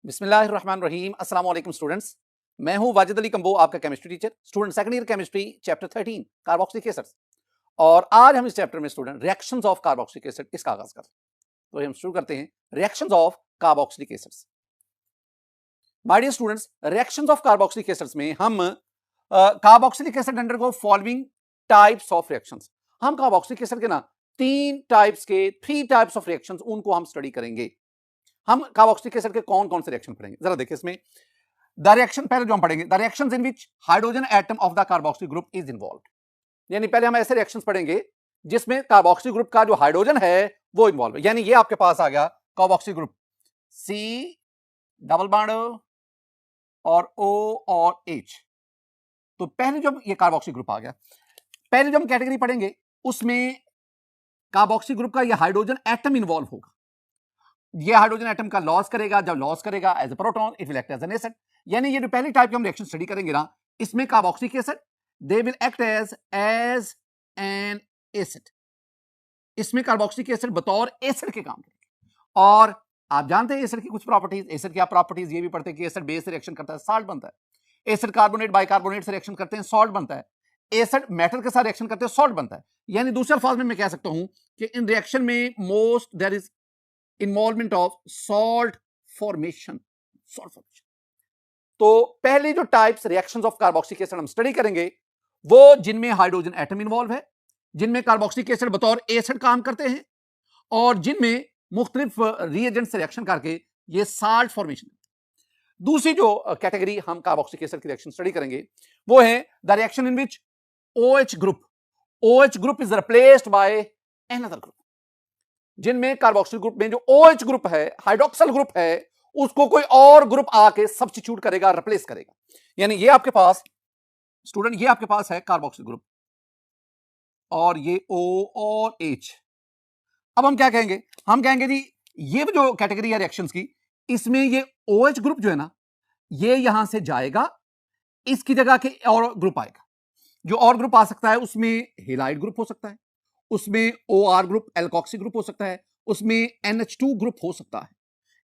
बिस्मिल्लाहिर्रहमानिर्रहीम। अस्सलाम वालेकुम स्टूडेंट्स, मैं हूं वाजिद अली कंबो, आपका chemistry teacher. Student second year chemistry chapter 13 carboxylic acids, और आज हम इस चैप्टर में student reactions of carboxylic acid इसका आगाज करते हैं। तो हम शुरू करते हैं reactions of carboxylic acids. My dear students, reactions of carboxylic acids में हम carboxylic acid undergo following types of reactions. हम कार्बोक्सिलिक एसिड के ना थ्री टाइप्स ऑफ रिएक्शंस उनको हम स्टडी करेंगे। हम कार्बोक्सिलिक एसिड के कौन कौन से रिएक्शन पढ़ेंगे, जरा देखिए इसमें। द रिएक्शन पहले जो हम पढ़ेंगे, the reactions in which hydrogen atom of the carboxylic group is involved. यानी पहले हम ऐसे रिएक्शंस पढ़ेंगे जिसमें कार्बोक्सिलिक ग्रुप का जो हाइड्रोजन है वो इन्वॉल्व है। यानी ये आपके पास आ गया carboxylic group C double bond और O और H। तो पहले जब ये कार्बोक्सिलिक ग्रुप आ गया, पहले जो हम कैटेगरी पढ़ेंगे उसमें कार्बोक्सिलिक ग्रुप का ये हाइड्रोजन एटम इन्वॉल्व होगा। ये हाइड्रोजन एटम का लॉस करेगा, जब लॉस करेगा as a proton it will act as an acid. यानी ये जो पहली टाइप की हम रिएक्शन स्टडी करेंगे ना, इसमें carboxylic acid they will act as an acid. इसमें कार्बोक्सिलिक एसिड बतौर एसिड के काम करेंगे। और आप जानते हैं एसिड की कुछ प्रॉपर्टीज। एसिड क्या प्रॉपर्टीज, ये भी पढ़ते हैं कि एसिड बेस से रिएक्शन करता है, साल्ट बनता है। एसिड कार्बोनेट बाइकार्बोनेट से रिएक्शन करते हैं, सॉल्ट बनता है। एसिड मेटल के साथ रिएक्शन करते हैं, सॉल्ट बनता है। यानी दूसरे अल्फाज में मैं कह सकता हूं कि इन रिएक्शन में most there is involvement of salt formation. तो पहले जो types reactions of carboxylic acid हम स्टडी करेंगे वो जिनमें हाइड्रोजन एटम इन्वॉल्व है, जिनमें कार्बोक्सिलिक एसिड बतौर एसिड काम करते हैं, और जिनमें मुख्तलिफ रिएजेंट से रिएक्शन करके ये साल्ट फॉर्मेशन। दूसरी जो कैटेगरी हम कार्बोक्सिलिक एसिड की रिएक्शन स्टडी करेंगे वो है the reaction in which OH group is replaced by another group. जिनमें कार्बोक्सिल ग्रुप में जो OH ग्रुप है, हाइड्रोक्सिल ग्रुप है, उसको कोई और ग्रुप आके सब्स्टिट्यूट करेगा, रिप्लेस करेगा। यानी ये आपके पास स्टूडेंट, ये आपके पास है कार्बोक्सिल ग्रुप और ये O और H। अब हम क्या कहेंगे, हम कहेंगे जी ये जो कैटेगरी है रिएक्शंस की, इसमें ये OH ग्रुप जो है ना, ये यहां से जाएगा, इसकी जगह के और ग्रुप आएगा। जो और ग्रुप आ सकता है उसमें हेलाइड ग्रुप हो सकता है, उसमें OR ग्रुप एल्कोक्सी ग्रुप हो सकता है, उसमें NH2 ग्रुप हो सकता है।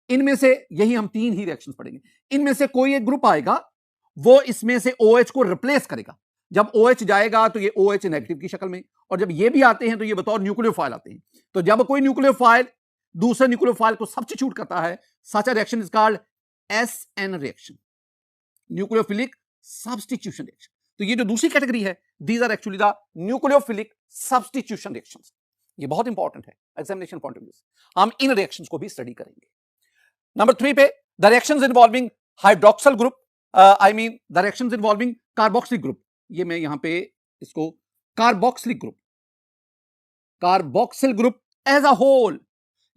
इनमें से यही हम तीन ही रिएक्शंस पढ़ेंगे। इनमें से कोई एक ग्रुप आएगा, वो इसमें से OH को रिप्लेस करेगा। जब OH जाएगा तो ये OH नेगेटिव की शक्ल में, और जब ये भी आते हैं तो ये बतौर न्यूक्लियोफाइल आते हैं। तो जब कोई न्यूक्लियोफाइल दूसरे न्यूक्लियोफाइल को सब्स्टिट्यूट करता है, such a reaction is called SN reaction, nucleophilic substitution reaction. तो ये जो दूसरी कैटेगरी है, these are actually the nucleophilic substitution reactions. ये बहुत इंपॉर्टेंट है एग्जामिनेशन पॉइंट ऑफ व्यू से। हम इन रिएक्शंस को भी स्टडी करेंगे। नंबर 3 पे the reactions involving hydroxyl group, I mean the reactions involving carboxylic group. ये मैं यहां पे इसको carboxylic group as a whole.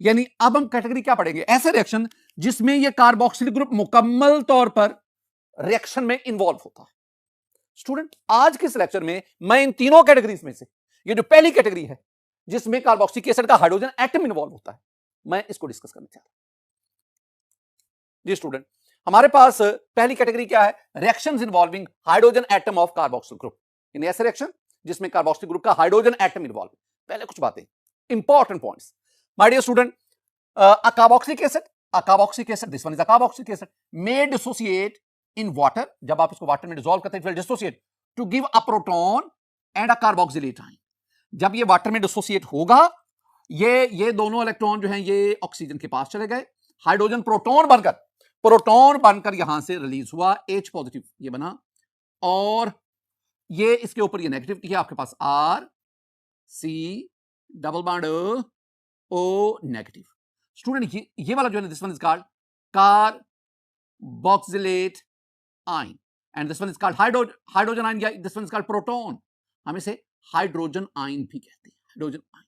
यानी अब हम कैटेगरी क्या पढ़ेंगे, ऐसे रिएक्शन जिसमें ये कार्बोक्सिलिक ग्रुप मुकम्मल तौर पर रिएक्शन में इन्वॉल्व होता है। स्टूडेंट आज के इस लेक्चर में मैं इन तीनों कैटेगरीज में से ये जो पहली कैटेगरी है जिसमें कार्बोक्सिलिक एसिड का हाइड्रोजन एटम इन्वॉल्व होता है, मैं इसको डिस्कस करना चाहता हूं। जी स्टूडेंट, हमारे पास पहली कैटेगरी क्या है, reactions involving hydrogen atom of carboxyl group. इन ऐसे रिएक्शन जिसमें कार्बोक्सिल ग्रुप का हाइड्रोजन एटम इन्वॉल्व। पहले कुछ बातें, important points. My dear student, a carboxylic acid, this one is a carboxylic acid, may dissociate in water। जब आप इसको वाटर में डिसॉल्व करते हैं, it will dissociate to give a proton and a carboxylate ion। जब ये water में dissociate होगा, ये दोनों इलेक्ट्रॉन जो हैं ये ऑक्सीजन के पास चले गए, हाइड्रोजन प्रोटॉन बनकर यहां से रिलीज हुआ, H पॉजिटिव ये बना, और ये इसके ऊपर ये नेगेटिविटी है आपके पास R C double bond O negative. Student ये वाला जो है, this one is called carboxylate ion, and this one is called hydrogen ion, या this one is called proton. हम इसे हाइड्रोजन आयन भी कहते हैं, हाइड्रोजन आयन।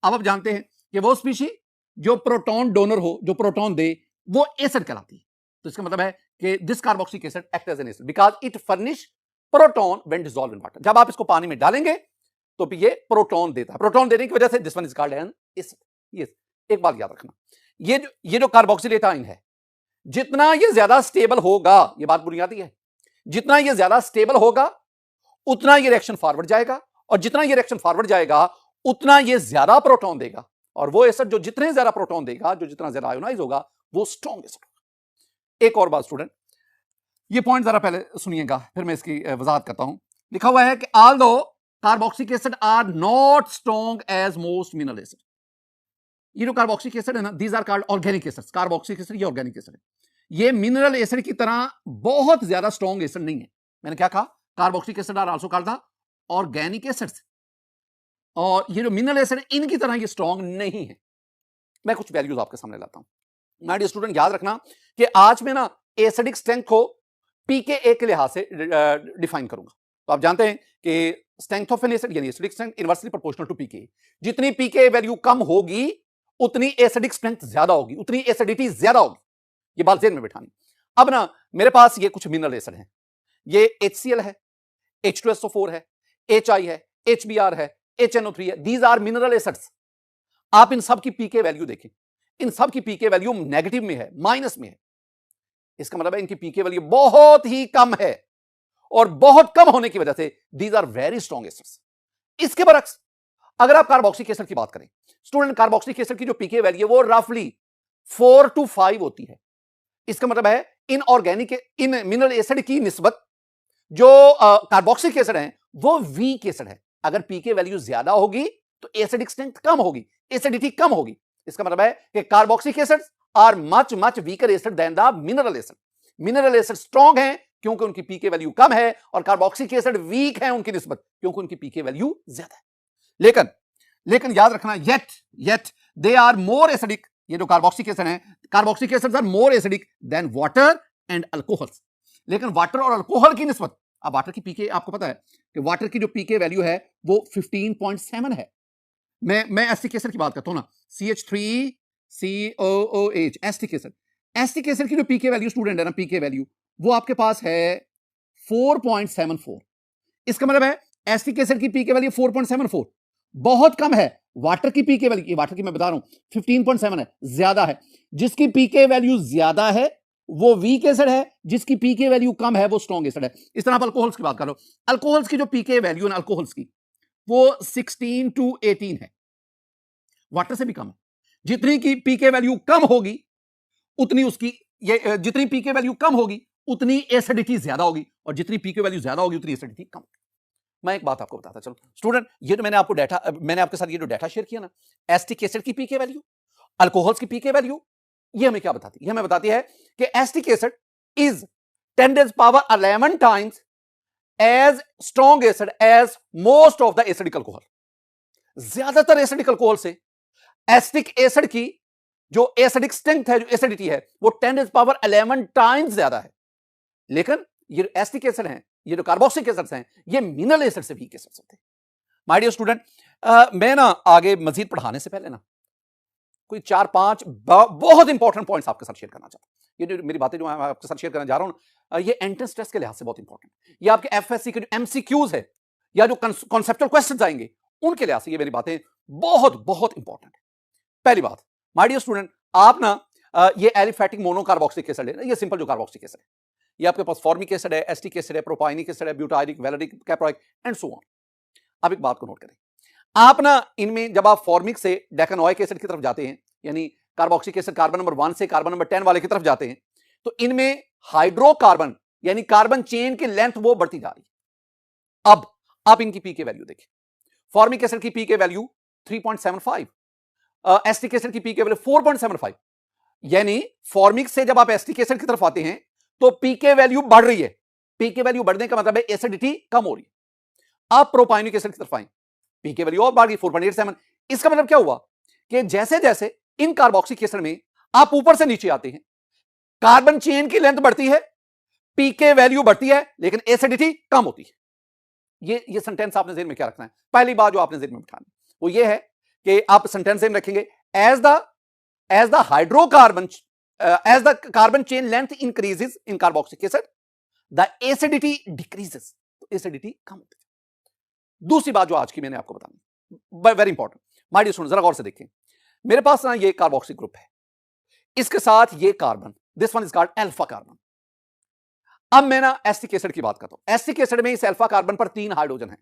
अब आप जानते हैं कि वो स्पीशी जो प्रोटॉन डोनर हो, जो प्रोटॉन दे, वो एसिड कहलाती है। तो इसका मतलब है कि this carboxylic acid act as an acid because it furnish proton when dissolve in water. जब आप इसको पानी में डालेंगे तो ये प्रोटॉन देता है। प्रोटॉन देने की वजह से this one is called an acid. Yes, एक बात याद रखना, ये जो कार्बोक्सिलेट आयन है, जितना ये ज्यादा स्टेबल होगा, ये बात बुनियादी है, जितना ये ज्यादा स्टेबल होगा उतना ये रिएक्शन फॉरवर्ड जाएगा, और जितना ये रिएक्शन फॉरवर्ड जाएगा उतना ये ज्यादा प्रोटॉन देगा, और वो एसिड जो जितने ज्यादा प्रोटॉन देगा, जो जितना ज्यादा आयोनाइज होगा, वो स्ट्रॉन्ग एसिड होगा। एक और बात स्टूडेंट, ये पॉइंट जरा पहले सुनिएगा, फिर मैं इसकी वजाहत करता हूं। लिखा हुआ है कि although carboxylic acid are not strong as most mineral acid. ये जो कार्बोक्सिलिक एसिड है ना, these are called organic acids. Carboxylic acid ये ऑर्गेनिक एसिड है, ये मिनरल एसिड की तरह बहुत ज्यादा स्ट्रॉन्ग एसिड नहीं है। मैंने क्या कहा? Carboxylic acid are also called the organic acids, और ये जो मिनरल एसिड है इनकी तरह ये स्ट्रॉन्ग नहीं है। मैं कुछ वैल्यूज आपके सामने लाता हूं। माय डियर स्टूडेंट, याद रखना कि आज मैं ना एसिडिक स्ट्रेंथ को पीकेए के लिहाज से डिफाइन करूंगा। तो आप जानते हैं कि स्ट्रेंथ ऑफ एन एसिड यानी acidic strength inversely proportional to pK. जितनी पीके वैल्यू कम होगी उतनी एसिडिक स्ट्रेंथ ज्यादा होगी, उतनी एसिडिटी ज्यादा होगी। ये बात ज़हन में बिठानी। अब ना मेरे पास ये कुछ मिनरल एसिड हैं, ये HCl है, H2SO4 है, HI है, HBr है, HNO3 है। These are mineral acids. आप इन सब की पीके वैल्यू देखें, इन सब की पीके वैल्यू नेगेटिव में है, माइनस में है। इसका मतलब है इनकी पीके वैल्यू बहुत ही कम है, और बहुत कम होने की वजह से these are very strong acids. इसके बरक्स अगर आप कार्बोक्सिलिक एसिड की बात करें स्टूडेंट, कार्बोक्सिलिक एसिड की जो पीके वैल्यू है वो रफली 4 to 5 होती है। इसका मतलब है in organic in mineral acid की निस्बत जो कार्बोक्सिलिक एसिड है वो वीक एसिड है। अगर पीके वैल्यू ज्यादा होगी तो एसिडिक स्ट्रेंथ कम होगी, एसिडिटी कम होगी। इसका मतलब है कि carboxylic acids are much much weaker acid than the mineral acid. Mineral acid strong है क्योंकि उनकी पीके वैल्यू कम है, और कार्बोक्सिलिक एसिड वीक है उनकी निस्बत क्योंकि उनकी पीके वैल्यू ज्यादा है। लेकिन याद रखना, yet they are more acidic. ये जो कार्बोक्सिलिक एसिड है, carboxylic acids are more acidic than water and alcohols. लेकिन वाटर और अल्कोहल की निस्बत, अब वाटर की पीके आपको पता है कि वाटर की जो पीके वैल्यू है वो 15.7 है। मैं एसिटिक एसिड की बात करता हूं ना, CH3COOH acetic acid. Acetic acid की जो पीके वैल्यू स्टूडेंट है ना, पीके वैल्यू वो आपके पास है 4.74। इसका मतलब है एसिटिक एसिड की पीके वैल्यू 4.74 बहुत कम है। वाटर की पीके वैल्यू, वाटर की मैं बता रहा हूं 15.7 है, ज्यादा है। जिसकी पीके वैल्यू ज्यादा है वो वीक एसिड है, जिसकी पीके वैल्यू कम है वो स्ट्रॉन्ग एसिड है। इस तरह आप अल्कोहल्स की बात करो, अल्कोहल्स की जो पीके वैल्यू है अल्कोहल्स की वो 16 to 18 है, वाटर से भी कम है। जितनी की पीके वैल्यू कम होगी उतनी उसकी जितनी पीके वैल्यू कम होगी उतनी एसिडिटी ज्यादा होगी, और जितनी पीके वैल्यू ज्यादा होगी उतनी एसिडिटी कम होगी। मैं एक बात आपको बताता चलो स्टूडेंट, ये तो मैंने आपके साथ ये जो डाटा शेयर किया ना, एसिटिक एसिड की पीके वैल्यू, अल्कोहल्स की पीके वैल्यू, ये हमें क्या बताती है? हमें बताती है कि acetic acid is 10⁻11 times as strong acid as most of the acidic alcohol. ज्यादातर एसिडिक अल्कोहल से एसिटिक एसिड की जो एसिडिक स्ट्रेंथ है, जो एसिडिटी है, वो 10⁻11 टाइम्स ज्यादा है। लेकिन ये एसिटिक एसिड है, ये जो कार्बोक्सिलिक एसिड्स हैं, ये मिनरल एसिड से वीक एसिड्स होते हैं। माय डियर स्टूडेंट, मैं ना आगे मजीद पढ़ाने से पहले ना कोई 4-5 बहुत इंपॉर्टेंट पॉइंट्स आपके साथ शेयर करना चाहता हूं। ये जो मेरी बातें जो मैं आपके साथ शेयर करने जा रहा हूं, ये एंट्रेंस टेस्ट के लिहाज से बहुत इंपॉर्टेंट है। ये आपके एफएससी के जो एमसीक्यूज है या जो कॉन्सेप्चुअल क्वेश्चंस आएंगे उनके लिहाज से ये मेरी बातें बहुत बहुत इंपॉर्टेंट है। पहली बात माय डियर स्टूडेंट, आप ना ये एलिफैटिक मोनोकार्बोक्सिलिक एसिड है, ये सिंपल जो कार्बोक्सिलिक एसिड है, ये आपके पास फॉर्मिक एसिड है, एसिटिक एसिड है, प्रोपाइनिक एसिड है, butyric, valeric, caproic and so on. अब एक बात को नोट करें, आप ना इनमें जब आप फॉर्मिक से डेकेनोइक एसिड की तरफ जाते हैं, यानी कार्बोक्सिलिक एसिड कार्बन नंबर 1 से कार्बन नंबर 10 वाले की तरफ जाते हैं, तो इनमें हाइड्रोकार्बन यानी कार्बन चेन की लेंथ वो बढ़ती जा रही है। अब आप इनकी पीके वैल्यू देखें, फॉर्मिक एसिड की पीके वैल्यू 3.75, एसिटिक एसिड की पीके वैल्यू 4.75, यानी फॉर्मिक से जब आप एसिटिक एसिड की तरफ आते हैं तो पीके वैल्यू बढ़ रही है। पीके वैल्यू बढ़ने का मतलब है एसिडिटी कम हो रही है। आप प्रोपाइनिक एसिड की तरफ आए, पीके वैल्यू और बढ़ गई 4.87। इसका मतलब क्या हुआ कि जैसे जैसे इन कार्बोक्सिलिक एसिड में आप ऊपर से नीचे आते हैं, कार्बन चेन की लेंथ बढ़ती है, पीके वैल्यू बढ़ती है, लेकिन एसिडिटी कम होती है। ये सेंटेंस आपने ज़हन में क्या रखना है? पहली बात जो आपने ज़हन में बिठानी वो ये है कि आप सेंटेंस ज़हन रखेंगे, as the hydrocarbon as the carbon chain length increases in carboxylic acid, the acidity decreases, तो एसिडिटी कम होती है। दूसरी बात जो आज की मैंने आपको बतानी, very important my dear student, जरा गौर से देखें। मेरे पास ना ये कार्बोक्सिलिक ग्रुप है, इसके साथ ये carbon, this one is called alpha carbon. अब मैं ना एसिटिक एसिड की बात करता हूं। एसिटिक एसिड में इस अल्फा कार्बन पर 3 हाइड्रोजन है,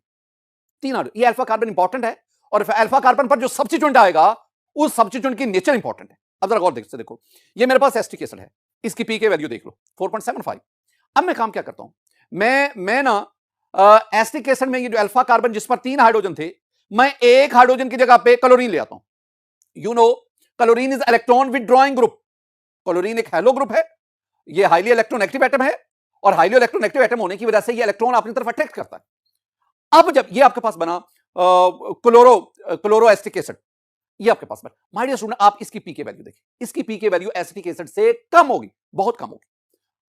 3 हाइड्रोजन। ये अल्फा कार्बन इंपॉर्टेंट है, और अल्फा कार्बन पर जो सब्स्टिट्यूएंट आएगा उस सब्स्टिट्यूएंट की नेचर इंपॉर्टेंट है। अब जरा गौर से देखो, ये मेरे पास एसिटिक एसिड है, इसकी पीके वैल्यू देख लो 4.75। अब मैं काम क्या करता हूं, मैं ना एसिटिक एसिड में ये जो अल्फा कार्बन जिस पर 3 हाइड्रोजन थे, मैं एक हाइड्रोजन की जगह पे क्लोरीन ले आता हूं। You know chlorine is electron withdrawing group. Chlorine एक हेलो ग्रुप है, ये हाईली इलेक्ट्रोनेगेटिव एटम है, और हाईली इलेक्ट्रोनेगेटिव एटम होने की वजह से ये इलेक्ट्रॉन अपनी तरफ अट्रैक्ट करता है। अब जब ये आपके पास बना क्लोरो एसिटिक एसिड, ये आपके पास बना, माय डियर स्टूडेंट, आप इसकी पीके वैल्यू देखिए, इसकी पीके वैल्यू एसिटिक एसिड से कम होगी, बहुत कम होगी।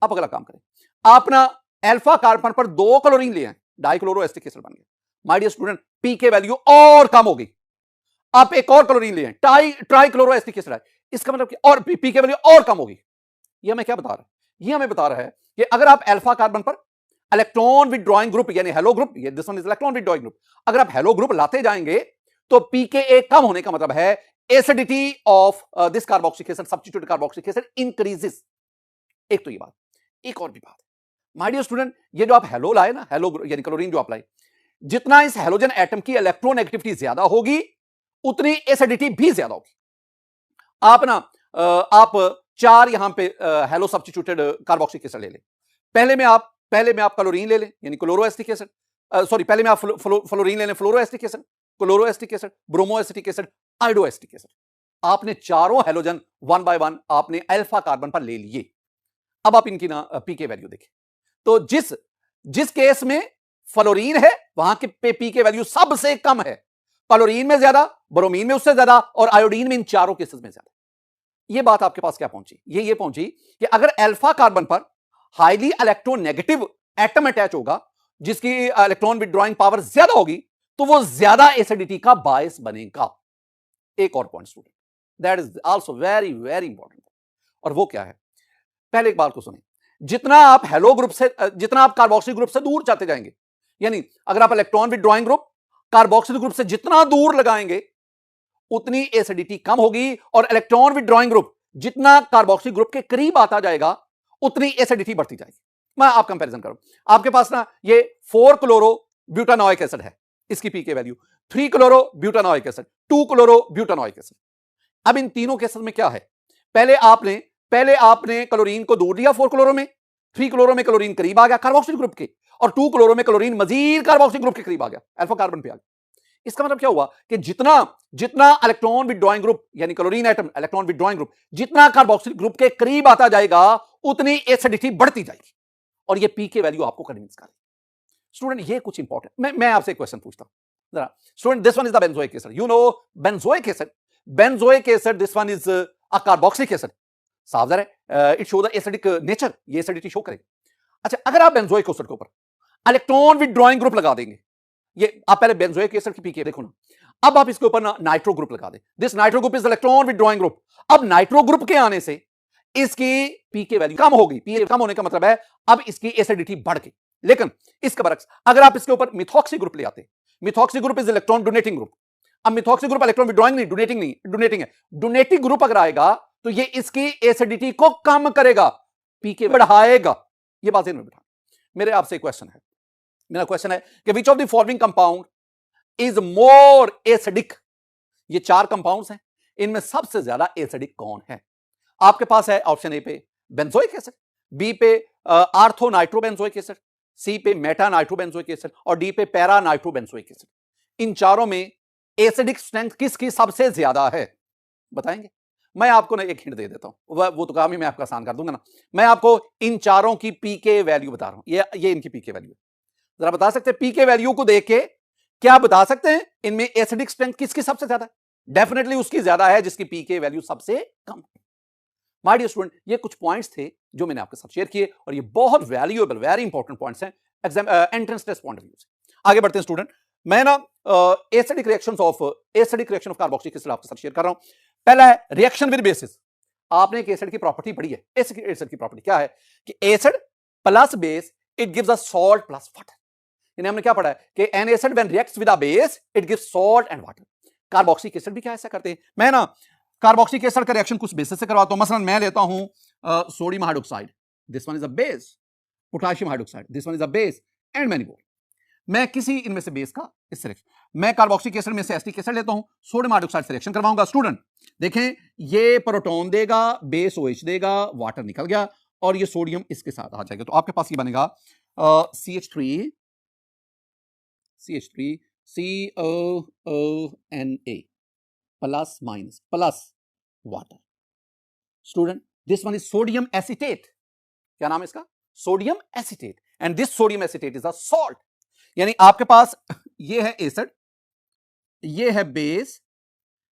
अब अगला काम करें, आप ना अल्फा कार्बन पर 2 क्लोरीन लिए हैं, डाइक्लोरो एसिटिक एसिड बन गया। My dear student, pK value और कम होगी। आप एक और क्लोरीन लिए हैं, ट्राइक्लोरो एसिटिक एसिड है, इसका मतलब कि और पीके वैल्यू और कम होगी। ये हमें क्या बता रहा है, ये हमें बता रहा है कि अगर आप अल्फा कार्बन पर इलेक्ट्रॉन विथड्रॉइंग ग्रुप यानी हेलो ग्रुप, ये this one is electron withdrawing group, अगर आप हेलो ग्रुप लाते जाएंगे तो पीके कम होने का मतलब है acidity of this carboxylic acid, substituted carboxylic acid increases. एक तो ये बात, एक और भी बात, माय डियर स्टूडेंट, ये जो आप हेलो लाए ना, हेलो यानी क्लोरीन जो आप लाए, जितना इस हेलोजन एटम की इलेक्ट्रोनेगेटिविटी ज्यादा होगी उतनी एसिडिटी भी ज्यादा होगी। आप ना आप 4 यहां पे हेलो सब्स्टिट्यूटेड कार्बोक्सिलिक एसिड ले लें। पहले में आप क्लोरीन ले लें यानी क्लोरो एसिटिक एसिड, सॉरी पहले में आप फ्लोरीन ले लें, fluoro acetic acid, chloro acetic acid, bromo acetic acid, iodo acetic acid. आपने चारों हेलोजन 1 बाय 1 आपने अल्फा कार्बन पर ले लिए। अब आप इनकी ना पीके वैल्यू देखें, तो जिस केस में फ्लोरीन है वहां के पीके वैल्यू सबसे कम है, क्लोरीन में ज्यादा, ब्रोमीन में उससे ज्यादा, और आयोडीन में इन चारों केसेस में ज्यादा। ये बात आपके पास क्या पहुंची, ये पहुंची कि अगर अल्फा कार्बन पर हाईली इलेक्ट्रोनेगेटिव एटम अटैच होगा जिसकी इलेक्ट्रॉन विथड्रॉइंग पावर ज्यादा होगी, तो वो ज्यादा एसिडिटी का बायस बनेगा। एक और point student, that is also very very important, और वो क्या है, पहले एक बात को सुने, जितना आप हेलो ग्रुप से, जितना आप कार्बोक्सिल ग्रुप से दूर जाते जाएंगे, यानी अगर आप electron withdrawing group carboxyl group से जितना दूर लगाएंगे उतनी एसिडिटी कम होगी, और इलेक्ट्रॉन विथड्रॉइंग ग्रुप जितना कार्बोक्सिल ग्रुप के करीब आता जाएगा उतनी एसिडिटी बढ़ती जाएगी। मैं आप कंपैरिजन करूं, आपके पास ना ये 4 क्लोरो ब्यूटानोइक एसिड है, इसकी pK value 3 chloro butanoic acid, 2 chloro butanoic acid. अब इन तीनों केसेस में क्या है, पहले आपने क्लोरीन को दूर दिया 4 क्लोरो में, 3 क्लोरो में क्लोरीन करीब आ गया कार्बोक्सिल ग्रुप के, और 2 क्लोरो में क्लोरीन मजीद कार्बोक्सिल ग्रुप के करीब आ गया, अल्फा कार्बन पे आ गया। इसका मतलब क्या हुआ कि जितना इलेक्ट्रॉन विथड्रॉइंग ग्रुप यानी chlorine atom electron withdrawing group जितना कार्बोक्सिल ग्रुप के करीब आता जाएगा उतनी एसिडिटी बढ़ती जाएगी, और ये पीके वैल्यू आपको कन्विंस करेगी। स्टूडेंट ये कुछ इंपॉर्टेंट, मैं आपसे एक क्वेश्चन पूछता हूं जरा student, this one is the benzoic acid, you know benzoic acid, this one is a carboxylic acid, साफ ज़ाहिर है it show the acidic nature, ये एसिडिटी शो करेगा। अच्छा, अगर आप बेंजोइक एसिड के ऊपर इलेक्ट्रॉन विथड्रॉइंग ग्रुप लगा देंगे, ये आप पहले बेंजोइक एसिड की पीके देखो ना, अब आप इसके ऊपर ना नाइट्रो ग्रुप लगा दें, this nitro group is electron withdrawing group. अब नाइट्रो ग्रुप के आने से इसकी पीके वैल्यू कम होगी, पीके कम होने का मतलब है अब इसकी एसिडिटी बढ़ गई। लेकिन इसके बरक्स अगर आप इसके ऊपर मिथॉक्सी ग्रुप ले आते, methoxy group is electron donating group, अब मिथॉक्सी ग्रुप इलेक्ट्रॉन विथड्रॉइंग नहीं, डोनेटिंग है, डोनेटिंग ग्रुप अगर आएगा तो ये इसकी एसिडिटी को कम करेगा, पीके बढ़ाएगा। ये बात में बिठा, मेरे आपसे क्वेश्चन है, मेरा क्वेश्चन है कि which of the following compound is more acidic. ये 4 कंपाउंड्स हैं, इनमें सबसे ज्यादा एसिडिक कौन है? आपके पास है ऑप्शन ए पे बेंजोइक एसिड, बी पे आर्थो नाइट्रोबेंजोइक एसिड, सी पे मेटा नाइट्रोबेंजोइक एसिड, और डी पे पैरा नाइट्रोबेंजोइक एसिड। इन चारों में एसिडिक स्ट्रेंथ किसकी सबसे ज्यादा है, बताएंगे? मैं आपको ना एक हिंट दे देता हूं, वो तो काम ही मैं आपका आसान कर दूंगा ना, मैं आपको इन चारों की पीके वैल्यू बता रहा हूं, ये इनकी पीके वैल्यू, जरा बता सकते हैं पीके वैल्यू को देख के क्या बता सकते हैं इनमें एसिडिक स्ट्रेंथ किसकी सबसे ज्यादा है? डेफिनेटली उसकी ज्यादा है जिसकी पीके वैल्यू सबसे कम है। माय डियर स्टूडेंट, ये कुछ पॉइंट्स थे जो मैंने आपके साथ शेयर किए, और ये बहुत वैल्यूएबल वेरी इंपॉर्टेंट पॉइंट्स हैं exam entrance test point of view से। आगे बढ़ते हैं स्टूडेंट, मैं ना acidic reactions of carboxylic acid आपके साथ शेयर कर रहा हूं। पहला है रिएक्शन विद बेसिस। आपने एक एसिड की प्रॉपर्टी पढ़ी है, एसिड की प्रॉपर्टी क्या है कि acid plus base it gives a salt plus water. यानी हमने क्या पढ़ा है कि N acid when reacts with a base it gives salt and water. Carboxylic acid भी क्या ऐसा करते हैं? मैं ना कार्बोक्सिलिक एसिड का रिएक्शन कुछ बेसिस से करवाता हूं। मसलन मैं लेता हूं sodium hydroxide, this one is a base, potassium hydroxide, this one is a base, and many more. मैं किसी इनमें से बेस का इस रिएक्शन, मैं कार्बोक्सिलिक एसिड में से एसिटिक एसिड लेता हूं, सोडियम हाइड्रोक्साइड से रिएक्शन करवाऊंगा। स्टूडेंट देखें ये प्रोटॉन देगा, बेस OH देगा, वाटर निकल गया और ये सोडियम इसके साथ आ जाएगा। तो आपके पास ये बनेगा CH3 COONA plus minus plus water. Student, this one is sodium acetate. क्या नाम है इसका? Sodium acetate. And this sodium acetate is a salt. यानी आपके पास ये है एसिड, ये है बेस,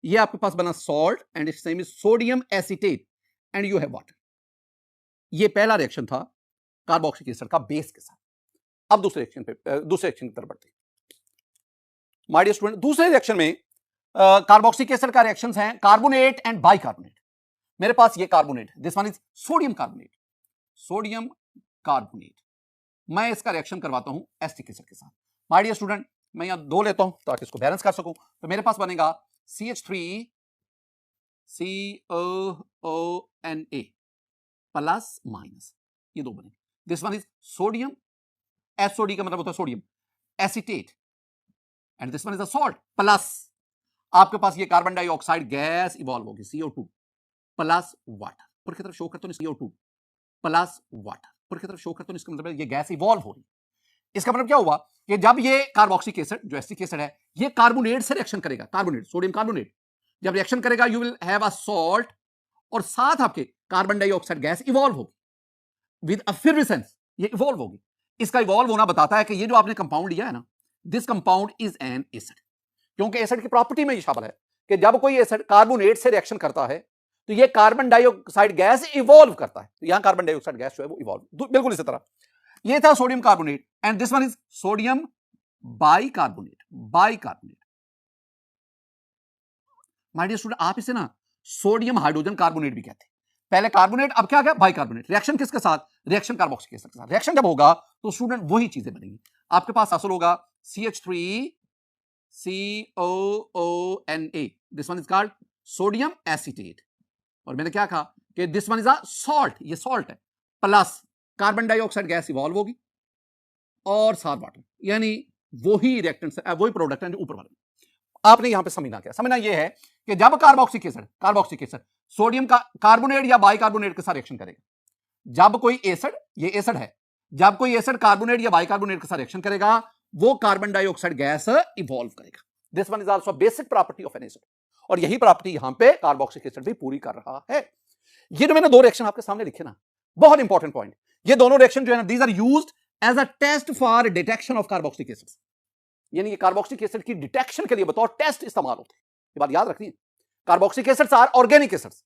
ये आपके पास बना salt and it's name is sodium acetate and you have water. ये पहला रिएक्शन था कार्बोक्सिलिक एसिड का बेस के साथ। अब दूसरे रिएक्शन की तरफ बढ़ते हैं। माय डियर स्टूडेंट, दूसरे रिएक्शन में कार्बोक्सिलिक एसिड का रिएक्शंस हैं कार्बोनेट एंड बाइकार्बोनेट। मेरे पास ये carbonate, this one is sodium carbonate, sodium carbonate. मैं इसका रिएक्शन करवाता हूं एसिटिक एसिड के साथ। माय डियर स्टूडेंट, मैं यहां 2 लेता हूं ताकि इसको बैलेंस कर सकूं। तो मेरे पास बनेगा CH3 COONA प्लस माइनस, ये 2 बने। This one is sodium, SOD का मतलब होता है sodium acetate and this one is a salt plus आपके पास ये कार्बन डाइऑक्साइड गैस इवॉल्व होगी CO2 प्लस वाटर। ऊपर की तरफ शो करता हूं CO2 प्लस वाटर, ऊपर की तरफ शो करता हूं, इसका मतलब ये गैस इवॉल्व हो रही। इसका मतलब क्या हुआ कि जब ये कार्बोक्सिलिक एसिड जो एसिटिक एसिड है ये कार्बोनेट से रिएक्शन करेगा, कार्बोनेट सोडियम कार्बोनेट जब रिएक्शन करेगा you will have a salt और साथ आपके कार्बन डाइऑक्साइड गैस इवॉल्व होगी विद एफिरेसेंस, ये इवॉल्व होगी। इसका इवॉल्व होना बताता है कि ये जो आपने कंपाउंड लिया है ना, this compound is an acid. क्योंकि एसिड की प्रॉपर्टी में ये शामिल है कि जब कोई एसिड कार्बोनेट से रिएक्शन करता है तो ये कार्बन डाइऑक्साइड गैस इवॉल्व करता है। तो यहां कार्बन डाइऑक्साइड गैस जो है वो इवॉल्व, बिल्कुल इसी तरह ये था sodium carbonate and this one is sodium bicarbonate, bicarbonate. My dear student, आप इसे ना सोडियम हाइड्रोजन कार्बोनेट भी कहते हैं। पहले कार्बोनेट, अब क्या आ गया बाइकार्बोनेट। रिएक्शन किसके साथ? रिएक्शन कार्बोक्सिलिक एसिड के साथ। रिएक्शन जब होगा तो स्टूडेंट वही चीजें बनेंगी। आपके पास हासिल होगा CH3 COONA, this one is called sodium acetate. और मैंने क्या कहा कि this one is a salt, ये सॉल्ट है plus carbon dioxide gas evolve होगी और साथ वाटर, यानी वही रिएक्टेंट वही प्रोडक्ट है जो ऊपर वाले। आपने यहां पे समझना क्या? समझना यह है कि जब कार्बोक्सिलिक एसिड सोडियम का कार्बोनेट या बाइकार्बोनेट के साथ रिएक्शन करेगा, जब कोई एसिड, ये एसिड है, जब कोई एसिड कार्बोनेट या बाइकार्बोनेट के साथ रिएक्शन करेगा वो कार्बन डाइऑक्साइड गैस इवॉल्व करेगा। This one is also basic property of an acid और यही प्रॉपर्टी यहां पे कार्बोक्सिलिक एसिड भी पूरी कर रहा है। ये जो मैंने 2 रिएक्शन आपके सामने लिखे ना, बहुत इंपॉर्टेंट पॉइंट। ये दोनों रिएक्शन जो है ना, these are used as a test for detection of carboxylic acid. यानी कि कार्बोक्सिलिक एसिड की डिटेक्शन के लिए बतौर टेस्ट इस्तेमाल होते हैं। ये बात याद रखनी है। Carboxylic acids are organic acids,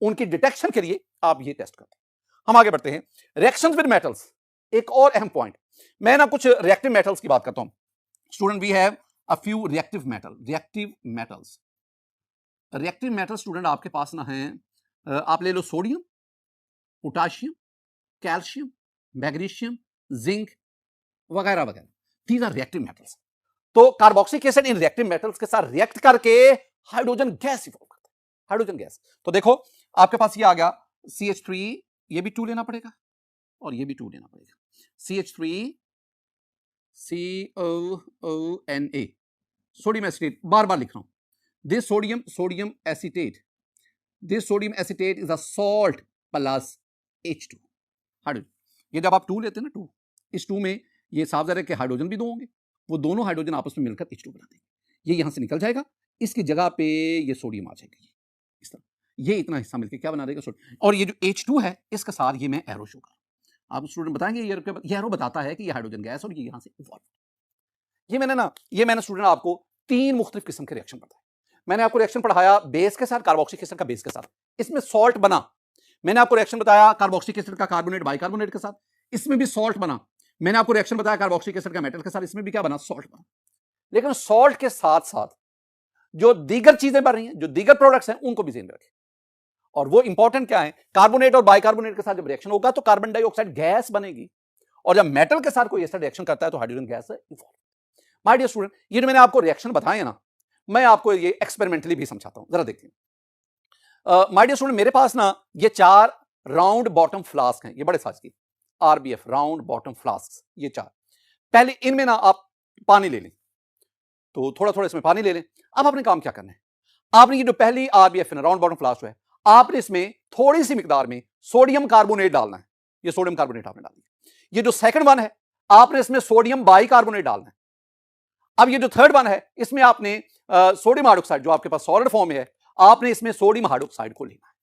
उनकी डिटेक्शन के लिए आप ये टेस्ट करते हैं। हम आगे बढ़ते हैं। रिएक्शंस विद मेटल्स, एक और अहम पॉइंट। मैं ना कुछ रिएक्टिव मेटल्स की बात करता हूं। Student, we have a few reactive metals. Reactive metal student आपके पास ना है, आप ले लो sodium, potassium, calcium, magnesium, zinc वगैरह वगैरह। These are reactive metals. तो कार्बोक्सिलिक एसिड इन रिएक्टिव मेटल्स के साथ रिएक्ट करके हाइड्रोजन गैस इवॉल्व करता है, हाइड्रोजन गैस। तो देखो आपके पास ये आ गया CH3, ये भी 2 लेना पड़ेगा और ये भी 2 लेना पड़ेगा। CH3 COONA, सोडियम एसीटेट, बार बार लिख रहा हूं। This sodium acetate, this sodium acetate is a salt plus H2 hydrogen. ये जब आप 2 लेते हैं ना, 2, इस 2 में ये साफ ज़ाहिर है कि हाइड्रोजन भी 2 होंगे, वो दोनों हाइड्रोजन आपस में मिलकर H2 बना देंगे। ये यहां से निकल जाएगा, इसकी जगह पे ये सोडियम आ जाएगा, इस तरह ये इतना हिस्सा मिलकर क्या बना देगा सोडियम। और ये जो H2 है इसके साथ ये मैं एरो शो कर रहा हूं। आप स्टूडेंट बताएंगे ये एरो बताता है कि ये हाइड्रोजन गैस और ये यहां से इवॉल्व। ये मैंने स्टूडेंट आपको 3 मुख्तलिफ किस्म के रिएक्शन बताए। मैंने आपको रिएक्शन पढ़ाया बेस के साथ, कार्बोक्सिलिक एसिड का बेस के साथ, इसमें सॉल्ट बना। मैंने आपको रिएक्शन बताया कार्बोक्सिलिक एसिड का कार्बोनेट बाइकार्बोनेट के साथ, इसमें भी सॉल्ट बना। मैंने आपको रिएक्शन बताया कार्बोक्सिलिक एसिड का मेटल के साथ, इसमें भी क्या बना? सॉल्ट बना। लेकिन सॉल्ट के साथ साथ जो दीगर चीजें बन रही हैं, जो दीगर प्रोडक्ट्स हैं, उनको भी ध्यान में रखें। और वो इंपॉर्टेंट क्या है? कार्बोनेट और बाइकार्बोनेट के साथ जब रिएक्शन होगा तो कार्बन डाइऑक्साइड गैस बनेगी और जब मेटल के साथ कोई एसिड रिएक्शन करता है तो hydrogen gas evolve. My dear student, ये जो मैंने आपको रिएक्शन बताए ना, मैं आपको ये एक्सपेरिमेंटली भी समझाता हूं, जरा देखिए। माय डियर स्टूडेंट, मेरे पास ना ये 4 राउंड बॉटम फ्लास्क हैं, ये बड़े साइज की RBF राउंड बॉटम फ्लास्क, ये 4। पहले इनमें ना आप पानी ले लें, तो थोड़ा थोड़ा इसमें पानी ले लें। अब आपने काम क्या करना है? आपने ये जो पहली RBF है राउंड बॉटम फ्लास्क है, आपने इसमें थोड़ी सी मिकदार में सोडियम कार्बोनेट डालना है। ये सोडियम कार्बोनेट आपने डाल दिया। ये जो सेकंड वन है, आपने इसमें सोडियम बाइकार्बोनेट डालना है। अब ये जो थर्ड वन है, इसमें आपने सोडियम हाइड्रोक्साइड जो आपके पास सॉलिड फॉर्म में है, आपने इसमें सोडियम हाइड्रोक्साइड को लेना है।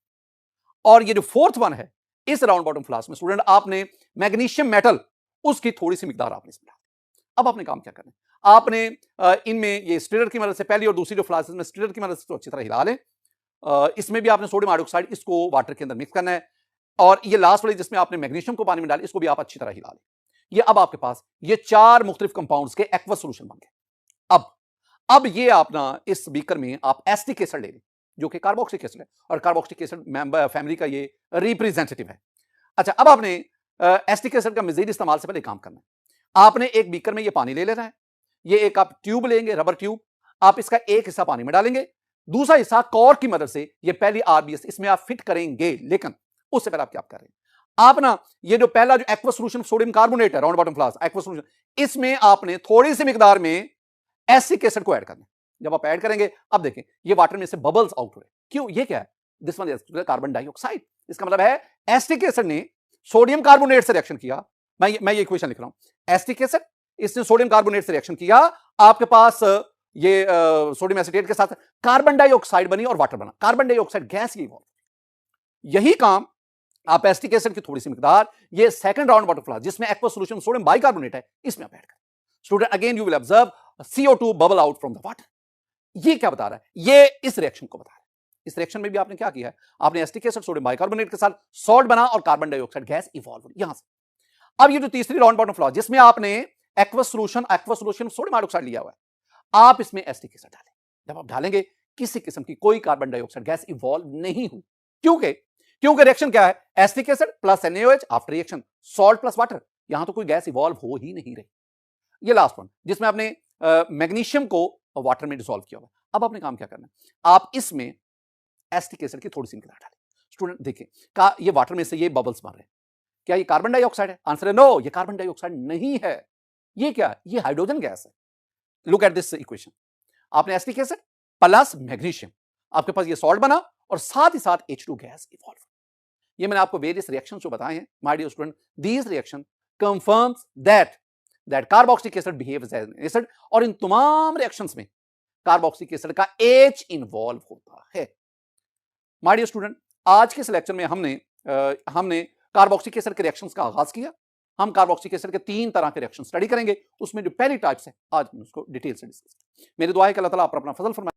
और ये जो फोर्थ वन है, इस राउंड बॉटम फ्लास्क में स्टूडेंट आपने मैग्नीशियम मेटल, उसकी थोड़ी सी मिकदार आपने इसमें डाल दी। अब आपने काम क्या करना है, आपने इनमें ये स्टिरर की मदद से, पहली और दूसरी जो फ्लास्क में स्टिरर की मदद से तो अच्छी तरह हिला लें। इसमें भी आपने सोडियम हाइड्रोक्साइड इसको वाटर के अंदर मिक्स करना है। और ये लास्ट वाली जिसमें आपने मैग्नीशियम को पानी में डाला, इसको भी आप अच्छी तरह हिला लें। ये अब आपके पास ये 4 मुख्तलिफ कंपाउंड्स के एक्वस सॉल्यूशन बन गए। अब ये अपना इस बीकर में आप एसिटिक एसिड ले लें, जो कि कार्बोक्सिलिक एसिड है, और कार्बोक्सिलिक एसिड फैमिली का ये रिप्रेजेंटेटिव है। अच्छा, अब आपने एसिटिक एसिड का मजीद इस्तेमाल से पहले काम करना है। आपने एक बीकर में ये पानी ले लेना है। ये एक आप ट्यूब लेंगे, रबर ट्यूब, आप इसका एक हिस्सा पानी में डालेंगे, दूसरा हिस्सा कॉर्क की मदद से ये पहली RBS इसमें आप फिट करेंगे। लेकिन उससे पहले आप क्या कर रहे हैं, आप ना ये जो पहला जो एक्वस सॉल्यूशन सोडियम कार्बोनेट है round bottom flask aqueous solution, इसमें आपने थोड़ी सी मिकदार में एसिटिक एसिड को ऐड करना है। जब आप ऐड करेंगे, अब देखें ये वाटर में से बबल्स आउट हो रहे। क्यों? ये क्या है? This one is carbon dioxide. इसका मतलब है एसिटिक एसिड ने सोडियम कार्बोनेट से रिएक्शन किया। मैं ये इक्वेशन लिख रहा हूं, एसिटिक एसिड इसने सोडियम कार्बोनेट से रिएक्शन किया, आपके पास ये सोडियम एसीटेट के साथ कार्बन डाइऑक्साइड बनी और वाटर बना। कार्बन डाइऑक्साइड गैस की इवॉल्व। यही काम आप एसिटिक एसिड की थोड़ी सी मिकदार ये सेकंड राउंड वाटर फ्लास्क जिसमें एक्वस सॉल्यूशन सोडियम बाइकार्बोनेट है, इसमें आप ऐड करें। Student again you will observe CO2 bubble out from the water. ये क्या बता रहा है? ये इस रिएक्शन को बता रहा है। इस रिएक्शन में भी आपने क्या किया है, आपने एसिटिक एसिड सोडियम बाइकार्बोनेट के साथ सॉल्ट बना और कार्बन डाइऑक्साइड गैस इवॉल्व हुई यहां से। अब ये जो तीसरी राउंड बॉटम फ्लास्क जिसमें आपने एक्वस सॉल्यूशन सोडियम हाइड्रोक्साइड लिया हुआ है, आप इसमें एसिटिक एसिड डालें। जब आप डालेंगे, किसी किस्म की कोई कार्बन डाइऑक्साइड गैस इवॉल्व नहीं हुई। क्योंकि रिएक्शन क्या है, acetic acid plus NaOH after reaction salt plus water, यहां तो कोई गैस इवॉल्व हो ही नहीं रही। ये लास्ट वन जिसमें आपने मैग्नीशियम को वाटर में डिसॉल्व किया हुआ। अब आपने काम क्या करना है, आप इसमें एसिटिक एसिड की थोड़ी सी मिकदार डालें। स्टूडेंट देखिए, ये वाटर में से ये बबल्स बन रहे हैं, क्या ये कार्बन डाइऑक्साइड है? आंसर है नो, ये कार्बन डाइऑक्साइड नहीं है। ये क्या है? ये हाइड्रोजन गैस है। लुक एट दिस इक्वेशन, आपने एसिटिक एसिड प्लस मैग्नीशियम, आपके पास ये सॉल्ट बना और साथ ही साथ H2 गैस इवॉल्व। ये मैंने आपको वेरियस रिएक्शन जो बताए हैं my dear student, these reaction confirms that carboxylic acid behaves as an acid, और इन तमाम रिएक्शंस में कार्बोक्सिलिक एसिड का H इन्वॉल्व होता है। माय डियर स्टूडेंट, आज के इस लेक्चर में हमने कार्बोक्सिलिक एसिड के रिएक्शंस का आगाज किया। हम कार्बोक्सिलिक एसिड के 3 तरह के रिएक्शन स्टडी करेंगे, उसमें जो पहली टाइप्स है आज हम उसको डिटेल से डिस्कस करेंगे। मेरी दुआ है कि अल्लाह ताला आप पर अपना फजल फरमाए।